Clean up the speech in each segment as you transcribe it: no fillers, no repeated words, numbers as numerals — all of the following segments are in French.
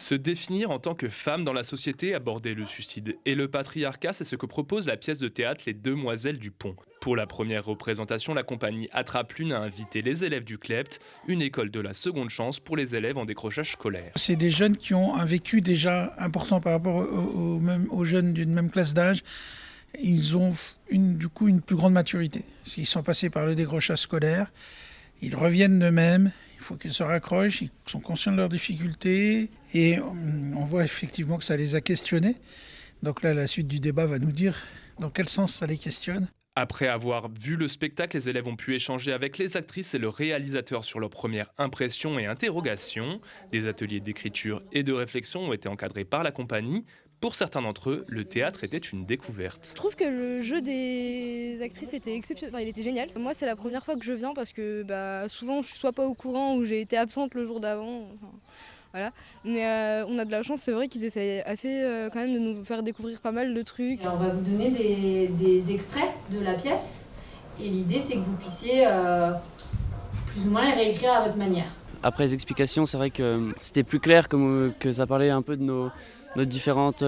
Se définir en tant que femme dans la société, aborder le suicide et le patriarcat, c'est ce que propose la pièce de théâtre Les Demoiselles du Pont. Pour la première représentation, la compagnie Attrape Lune a invité les élèves du CLEPT, une école de la seconde chance pour les élèves en décrochage scolaire. C'est des jeunes qui ont un vécu déjà important par rapport aux jeunes d'une même classe d'âge. Ils ont du coup une plus grande maturité. Ils sont passés par le décrochage scolaire, ils reviennent d'eux-mêmes, il faut qu'ils se raccrochent, ils sont conscients de leurs difficultés et on voit effectivement que ça les a questionnés. Donc là, la suite du débat va nous dire dans quel sens ça les questionne. Après avoir vu le spectacle, les élèves ont pu échanger avec les actrices et le réalisateur sur leurs premières impressions et interrogations. Des ateliers d'écriture et de réflexion ont été encadrés par la compagnie. Pour certains d'entre eux, le théâtre était une découverte. Je trouve que le jeu des actrices était exceptionnel, enfin, il était génial. Moi, c'est la première fois que je viens parce que souvent je suis soit pas au courant ou j'ai été absente le jour d'avant. Enfin, voilà. Mais on a de la chance, c'est vrai qu'ils essayent assez quand même de nous faire découvrir pas mal de trucs. Et on va vous donner des extraits de la pièce et l'idée c'est que vous puissiez plus ou moins les réécrire à votre manière. Après les explications, c'est vrai que c'était plus clair, que ça parlait un peu de nos différentes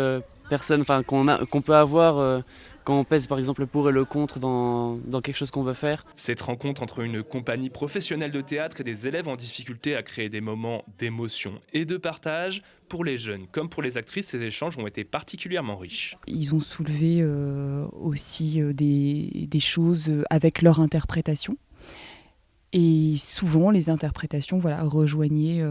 personnes qu'on peut avoir quand on pèse par exemple le pour et le contre dans quelque chose qu'on veut faire. Cette rencontre entre une compagnie professionnelle de théâtre et des élèves en difficulté a créé des moments d'émotion et de partage. Pour les jeunes comme pour les actrices, ces échanges ont été particulièrement riches. Ils ont soulevé aussi des choses avec leur interprétation. Et souvent, les interprétations rejoignaient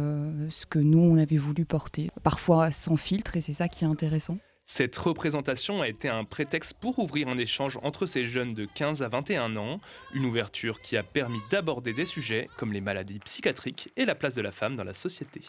ce que nous, on avait voulu porter. Parfois sans filtre, et c'est ça qui est intéressant. Cette représentation a été un prétexte pour ouvrir un échange entre ces jeunes de 15 à 21 ans, une ouverture qui a permis d'aborder des sujets comme les maladies psychiatriques et la place de la femme dans la société.